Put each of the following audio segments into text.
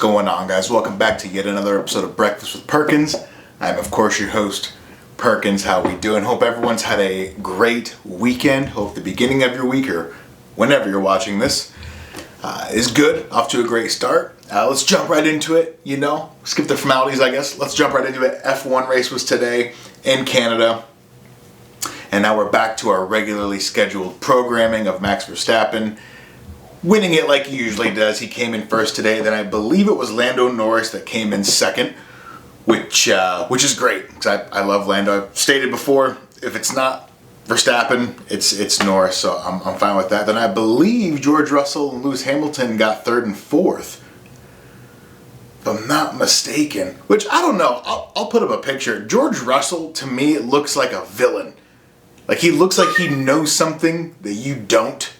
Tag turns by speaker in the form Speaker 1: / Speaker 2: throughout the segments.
Speaker 1: going on, guys? Welcome back to yet another episode of Breakfast with Perkins. I'm, of course, your host, Perkins. How we doing? Hope everyone's had a great weekend. Hope the beginning of your week, or whenever you're watching this, is good. Off to a great start. Let's jump right into it, Skip the formalities, I guess. Let's jump right into it. F1 race was today in Canada. And now we're back to our regularly scheduled programming of Max Verstappen winning it like he usually does. He came in first today. Then I believe it was Lando Norris that came in second, which is great because I love Lando. I've stated before, if it's not Verstappen, it's Norris, so I'm fine with that. Then I believe George Russell and Lewis Hamilton got third and fourth, if I'm not mistaken. Which, I don't know. I'll put up a picture. George Russell, to me, it looks like a villain. Like, he looks like he knows something that you don't.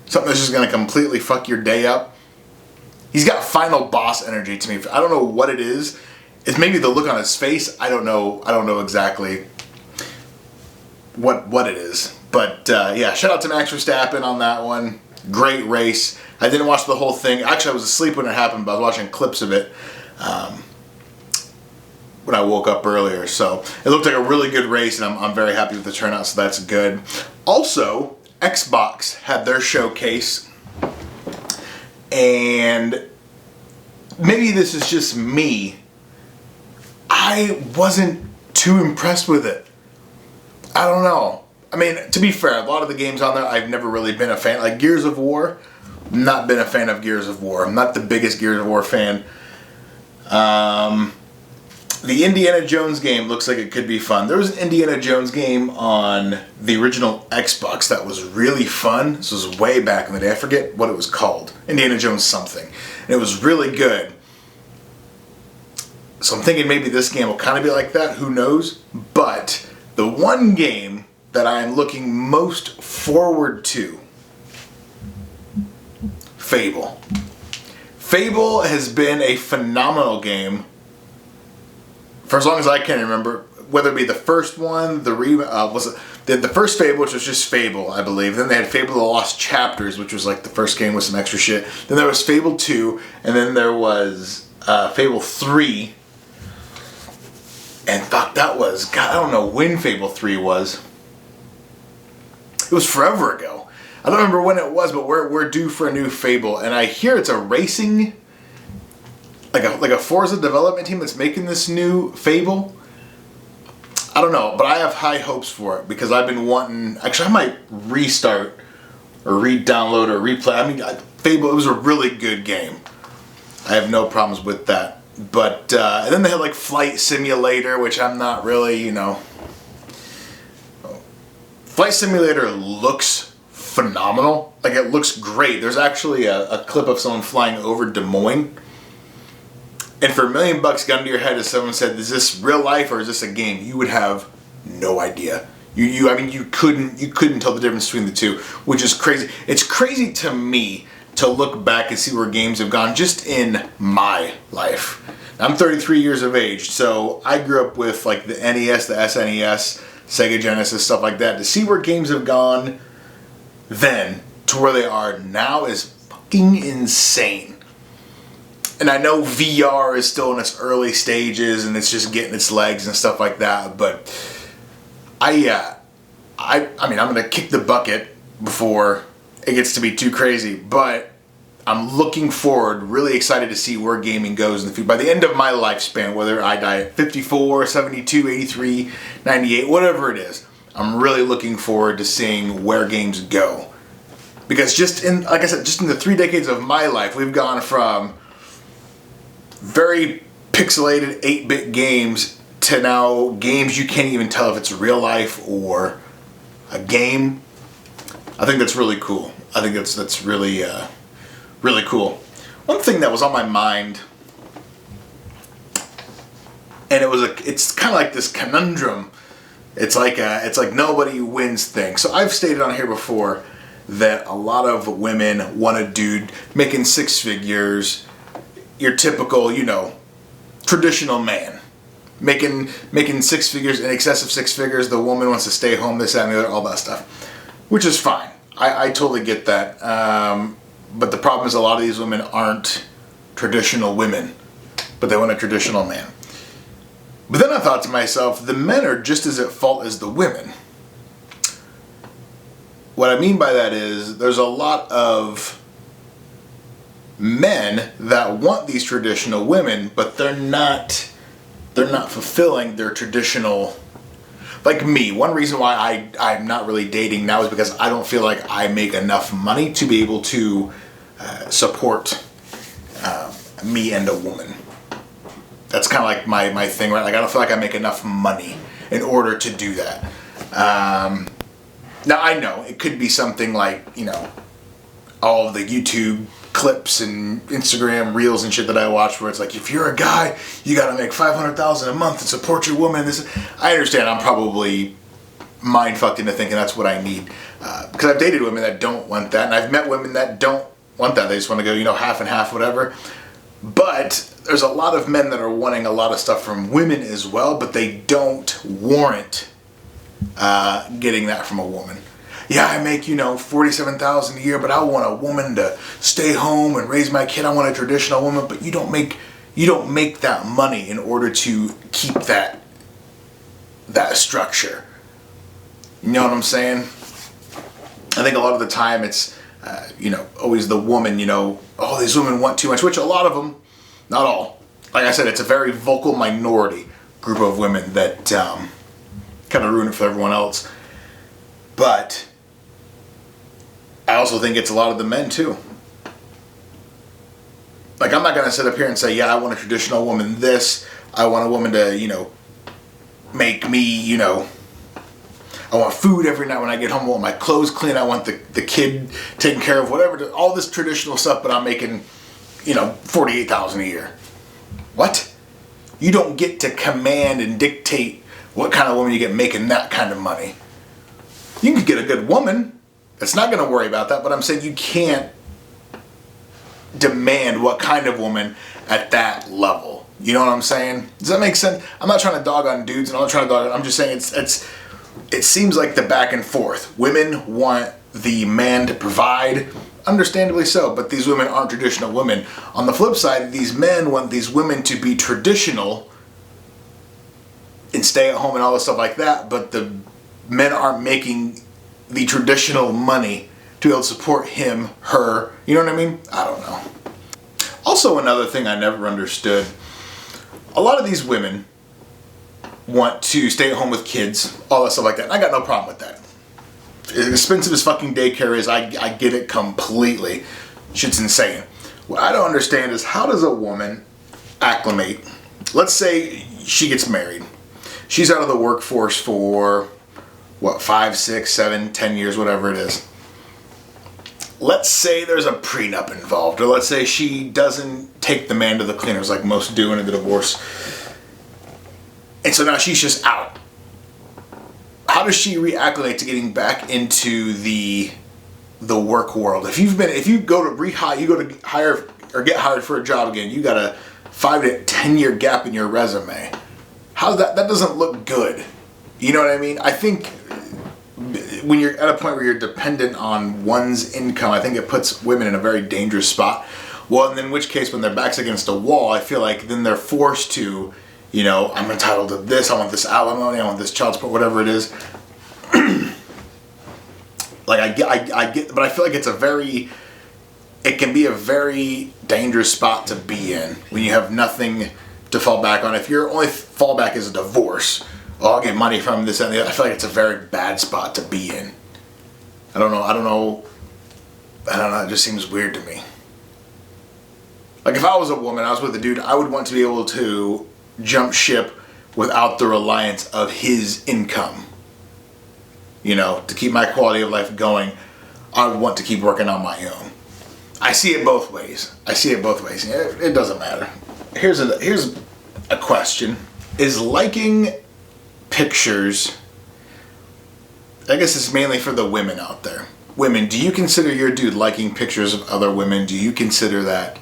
Speaker 1: Something that's just going to completely fuck your day up. He's got final boss energy to me. I don't know what it is. It's maybe the look on his face. I don't know exactly what it is. But yeah, shout out to Max Verstappen on that one. Great race. I didn't watch the whole thing. Actually, I was asleep when it happened, but I was watching clips of it when I woke up earlier. So it looked like a really good race, and I'm very happy with the turnout, so that's good. Also, Xbox had their showcase, and maybe this is just me, I wasn't too impressed with it. I don't know. I mean, to be fair, a lot of the games on there I've never really been a fan. Like Gears of War, not been a fan of Gears of War. I'm not the biggest Gears of War fan. The Indiana Jones game looks like it could be fun. There was an Indiana Jones game on the original Xbox that was really fun. This was way back in the day. I forget what it was called. Indiana Jones something. And it was really good. So I'm thinking maybe this game will kind of be like that. Who knows? But the one game that I am looking most forward to, Fable. Fable has been a phenomenal game for as long as I can remember, whether it be the first one, the first Fable, which was just Fable, I believe. Then they had Fable: The Lost Chapters, which was like the first game with some extra shit. Then there was Fable 2, and then there was Fable 3. And fuck, that was, God, I don't know when Fable 3 was. It was forever ago. I don't remember when it was, but we're due for a new Fable, and I hear it's a racing, like a Forza development team that's making this new Fable. I don't know, but I have high hopes for it because I've been wanting. Actually, I might restart or re-download or replay. I mean, Fable, it was a really good game. I have no problems with that. But and then they had like Flight Simulator, which I'm not really, Flight Simulator looks phenomenal. Like, it looks great. There's actually a clip of someone flying over Des Moines. And for $1 million gun to your head, if someone said, "Is this real life or is this a game?" you would have no idea. You couldn't tell the difference between the two, which is crazy. It's crazy to me to look back and see where games have gone just in my life. I'm 33 years of age, so I grew up with like the NES, the SNES, Sega Genesis, stuff like that. To see where games have gone then to where they are now is fucking insane. And I know VR is still in its early stages and it's just getting its legs and stuff like that, but I mean, I'm going to kick the bucket before it gets to be too crazy, but I'm looking forward, really excited to see where gaming goes in the future. By the end of my lifespan, whether I die at 54, 72, 83, 98, whatever it is, I'm really looking forward to seeing where games go. Because like I said, just in the 3 decades of my life, we've gone from very pixelated 8-bit games to now games you can't even tell if it's real life or a game. I think that's really cool. I think that's really really cool. One thing that was on my mind, and it's kind of like this conundrum. It's like nobody wins thing. So I've stated on here before that a lot of women want a dude making 6 figures. Your typical, traditional man. Making 6 figures, in excess of 6 figures, the woman wants to stay home, this, that, and the other, all that stuff. Which is fine. I totally get that. But the problem is a lot of these women aren't traditional women, but they want a traditional man. But then I thought to myself, the men are just as at fault as the women. What I mean by that is there's a lot of men that want these traditional women, but they're not fulfilling their traditional. Like me, one reason why I'm not really dating now is because I don't feel like I make enough money to be able to support me and a woman. That's kind of like my thing, right? Like I don't feel like I make enough money in order to do that. Now I know it could be something like, you know, all of the YouTube clips and Instagram reels and shit that I watch where it's like, if you're a guy, you gotta make $500,000 a month and support your woman. I understand I'm probably mind fucked into thinking that's what I need. Because I've dated women that don't want that, and I've met women that don't want that. They just want to go, you know, half and half, whatever. But there's a lot of men that are wanting a lot of stuff from women as well, but they don't warrant getting that from a woman. Yeah, I make, you know, $47,000 a year, but I want a woman to stay home and raise my kid. I want a traditional woman, but you don't make that money in order to keep that structure. You know what I'm saying? I think a lot of the time it's you know, always the woman, you know, oh, these women want too much, which a lot of them, not all. Like I said, it's a very vocal minority group of women that kind of ruin it for everyone else. But I also think it's a lot of the men too. Like I'm not going to sit up here and say, yeah, I want a traditional woman this. I want a woman to, you know, make me, you know, I want food every night when I get home. I want my clothes clean. I want the kid taken care of, whatever. All this traditional stuff, but I'm making, you know, $48,000 a year. What? You don't get to command and dictate what kind of woman you get making that kind of money. You can get a good woman that's not going to worry about that, but I'm saying you can't demand what kind of woman at that level. You know what I'm saying? Does that make sense? I'm not trying to dog on dudes, and I'm not trying to dog on. I'm just saying it seems like the back and forth. Women want the man to provide, understandably so, but these women aren't traditional women. On the flip side, these men want these women to be traditional and stay at home and all this stuff like that, but the men aren't making the traditional money to be able to support him, her, you know what I mean? I don't know. Also, another thing I never understood, a lot of these women want to stay at home with kids, all that stuff like that. And I got no problem with that. As expensive as fucking daycare is, I get it completely. Shit's insane. What I don't understand is, how does a woman acclimate? Let's say she gets married. She's out of the workforce for, what, 5, 6, 7, 10 years, whatever it is. Let's say there's a prenup involved, or let's say she doesn't take the man to the cleaners like most do in a divorce. And so now she's just out. How does she reacclimate to getting back into the work world? If you go to hire or get hired for a job again, you got a 5 to 10 year gap in your resume. How's that? That doesn't look good. You know what I mean? I think when you're at a point where you're dependent on one's income, I think it puts women in a very dangerous spot. Well, and in which case, when their back's against a wall, I feel like then they're forced to, you know, I'm entitled to this, I want this alimony, I want this child support, whatever it is. Like I get, but I feel like it can be a very dangerous spot to be in when you have nothing to fall back on. If your only fallback is a divorce, oh, I'll get money from this and the other, I feel like it's a very bad spot to be in. I don't know, it just seems weird to me. Like if I was a woman, I was with a dude, I would want to be able to jump ship without the reliance of his income. You know, to keep my quality of life going, I would want to keep working on my own. I see it both ways. It doesn't matter. Here's a question. Is liking pictures, I guess it's mainly for the women out there. Women, do you consider your dude liking pictures of other women? Do you consider that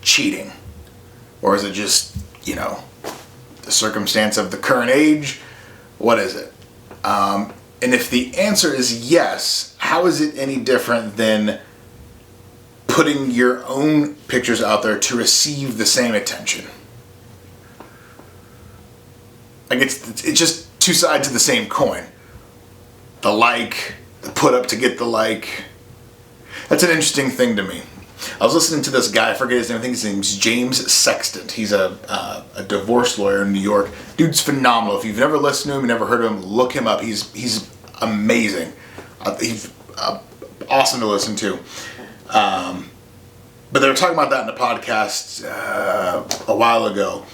Speaker 1: cheating? Or is it just, you know, the circumstance of the current age? What is it? And if the answer is yes, how is it any different than putting your own pictures out there to receive the same attention. Like it's just two sides of the same coin. The like, the put up to get the like. That's an interesting thing to me. I was listening to this guy, I forget his name, I think his name's James Sexton. He's a divorce lawyer in New York. Dude's phenomenal. If you've never listened to him, you never heard of him, look him up. He's amazing. He's awesome to listen to. But they were talking about that in the podcast a while ago.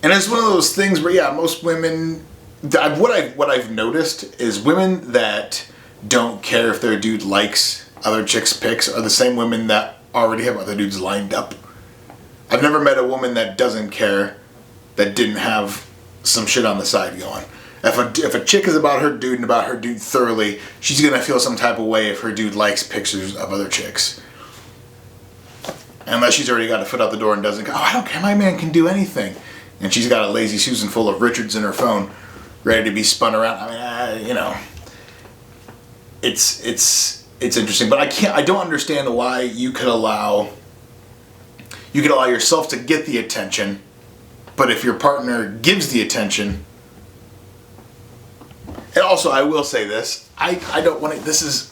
Speaker 1: And it's one of those things where, yeah, most women, what I've noticed is women that don't care if their dude likes other chicks' pics are the same women that already have other dudes lined up. I've never met a woman that doesn't care that didn't have some shit on the side going. If a chick is about her dude and about her dude thoroughly, she's gonna feel some type of way if her dude likes pictures of other chicks. Unless she's already got a foot out the door and doesn't go, oh, I don't care, my man can do anything. And she's got a Lazy Susan full of Richards in her phone, ready to be spun around. I mean, you know, it's interesting, but I don't understand why you could allow yourself to get the attention, but if your partner gives the attention, and also I will say this, I don't want to, this is,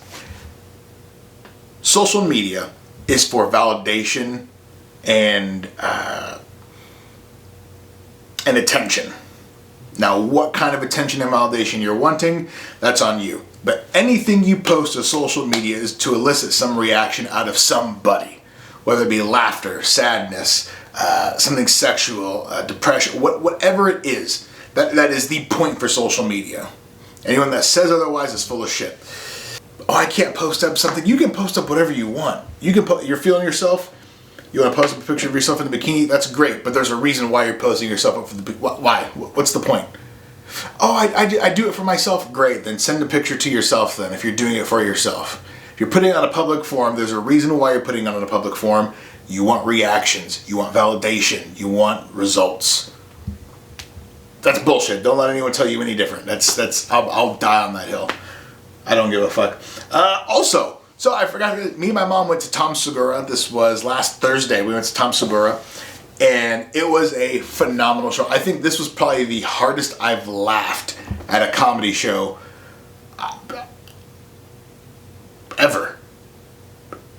Speaker 1: social media is for validation and attention. Now, what kind of attention and validation you're wanting, that's on you. But anything you post to social media is to elicit some reaction out of somebody, whether it be laughter, sadness, something sexual, depression, whatever it is. That is the point for social media. Anyone that says otherwise is full of shit. Oh, I can't post up something. You can post up whatever you want. You can you're feeling yourself. You want to post up a picture of yourself in the bikini? That's great, but there's a reason why you're posting yourself up for the bikini. Why? What's the point? Oh, I do it for myself. Great, then send a picture to yourself then if you're doing it for yourself. If you're putting it on a public forum, there's a reason why you're putting it on a public forum. You want reactions. You want validation. You want results. That's bullshit. Don't let anyone tell you any different. I'll die on that hill. I don't give a fuck. Also, so I forgot, me and my mom went to Tom Segura. This was last Thursday. We went to Tom Segura, and it was a phenomenal show. I think this was probably the hardest I've laughed at a comedy show ever.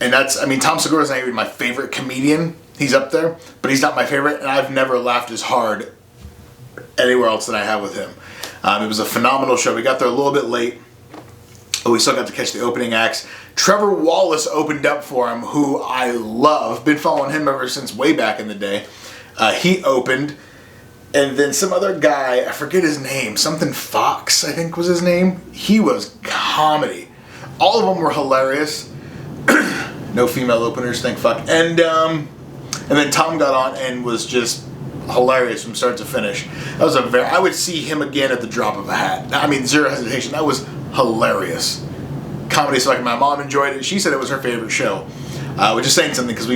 Speaker 1: And Tom Segura's not even my favorite comedian. He's up there, but he's not my favorite, and I've never laughed as hard anywhere else than I have with him. It was a phenomenal show. We got there a little bit late, but we still got to catch the opening acts. Trevor Wallace opened up for him, who I love. Been following him ever since way back in the day. He opened, and then some other guy, I forget his name, something Fox, I think was his name. He was comedy. All of them were hilarious. No female openers, thank fuck. And then Tom got on and was just hilarious from start to finish. That was I would see him again at the drop of a hat. I mean, zero hesitation. That was hilarious. Comedy, so like my mom enjoyed it. She said it was her favorite show. We're just saying something because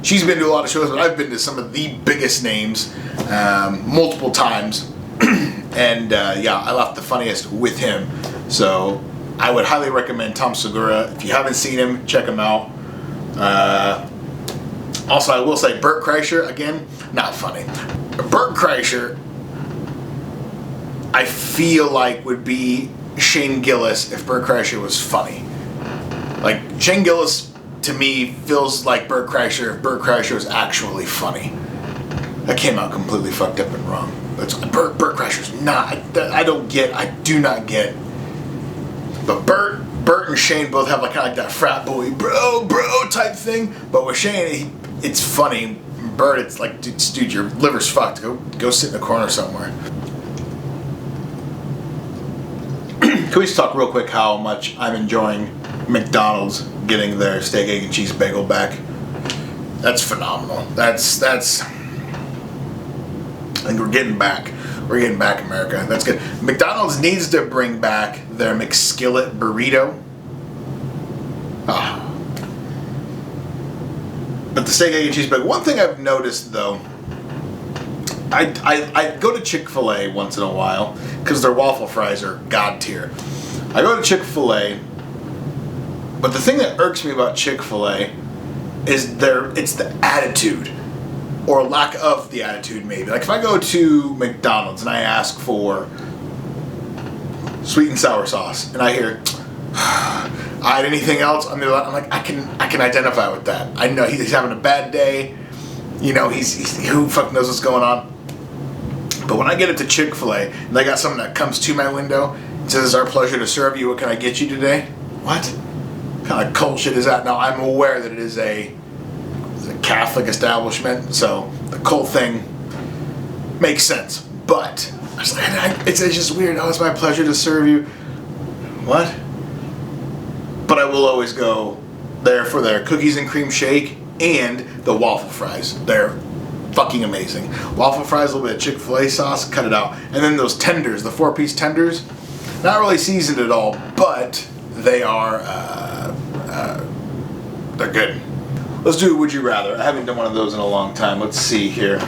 Speaker 1: she's been to a lot of shows, but I've been to some of the biggest names multiple times. And yeah, I laughed the funniest with him. So I would highly recommend Tom Segura. If you haven't seen him, check him out. Also, I will say Bert Kreischer, again, not funny. Bert Kreischer, I feel like would be Shane Gillis if Bert Kreischer was funny. Like, Shane Gillis, to me, feels like Bert Kreischer if Bert Kreischer was actually funny. That came out completely fucked up and wrong. Bert Kreischer's not. I do not get. But Bert and Shane both have kind of like that frat boy, bro type thing. But with Shane, it's funny. Bert, it's like, dude, your liver's fucked. Go sit in a corner somewhere. Can we just talk real quick how much I'm enjoying McDonald's getting their steak, egg, and cheese bagel back? That's phenomenal. That's. I think we're getting back. We're getting back, America. That's good. McDonald's needs to bring back their McSkillet burrito. Ah. But the steak, egg, and cheese bagel. One thing I've noticed though, I go to Chick-fil-A once in a while because their waffle fries are god tier. I go to Chick-fil-A But the thing that irks me about Chick-fil-A is it's the attitude, or lack of the attitude maybe. Like if I go to McDonald's and I ask for sweet and sour sauce and I hear, I had anything else on the other line, I'm like, I can identify with that. I know he's having a bad day. You know, he's who fuck knows what's going on. But when I get it to Chick-fil-A and they got something that comes to my window and says, "It's our pleasure to serve you. What can I get you today?" What kind of cult shit is that? Now I'm aware that it is a Catholic establishment, so the cult thing makes sense. But it's just weird. "Oh, it's my pleasure to serve you." What? But I will always go there for their cookies and cream shake and the waffle fries. They're fucking amazing. Waffle fries, a little bit of Chick-fil-A sauce, cut it out. And then those tenders, the 4-piece tenders, not really seasoned at all, but they are, they're good. Let's do Would You Rather. I haven't done one of those in a long time. Let's see here.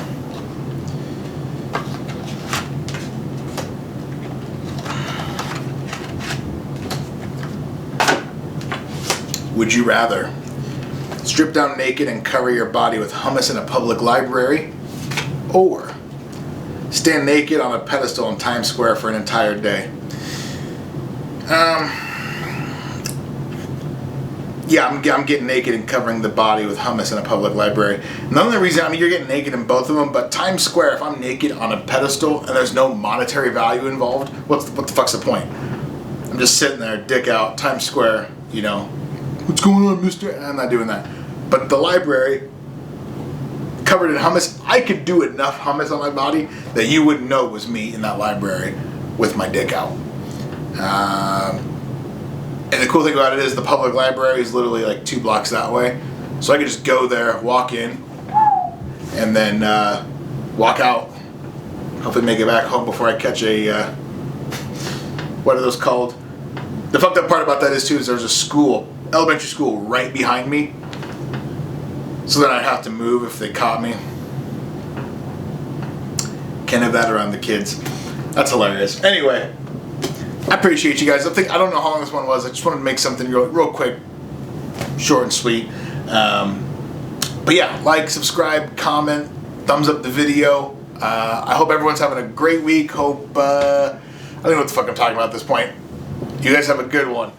Speaker 1: Would you rather strip down naked and cover your body with hummus in a public library, or stand naked on a pedestal in Times Square for an entire day? Yeah, I'm getting naked and covering the body with hummus in a public library. And the only reason, you're getting naked in both of them, but Times Square, if I'm naked on a pedestal and there's no monetary value involved, what the fuck's the point? I'm just sitting there, dick out, Times Square, you know. "What's going on, mister?" I'm not doing that. But the library, covered in hummus, I could do enough hummus on my body that you wouldn't know it was me in that library with my dick out. And the cool thing about it is the public library is literally like 2 blocks that way. So I could just go there, walk in, and then walk out. Hopefully make it back home before I catch a, what are those called? The fucked up part about that is too, is there's a school, elementary school right behind me. So then I'd have to move if they caught me. Can't have that around the kids. That's hilarious. Anyway, I appreciate you guys. I don't know how long this one was. I just wanted to make something real quick, short and sweet. But yeah, like, subscribe, comment, thumbs up the video. I hope everyone's having a great week. I don't know what the fuck I'm talking about at this point. You guys have a good one.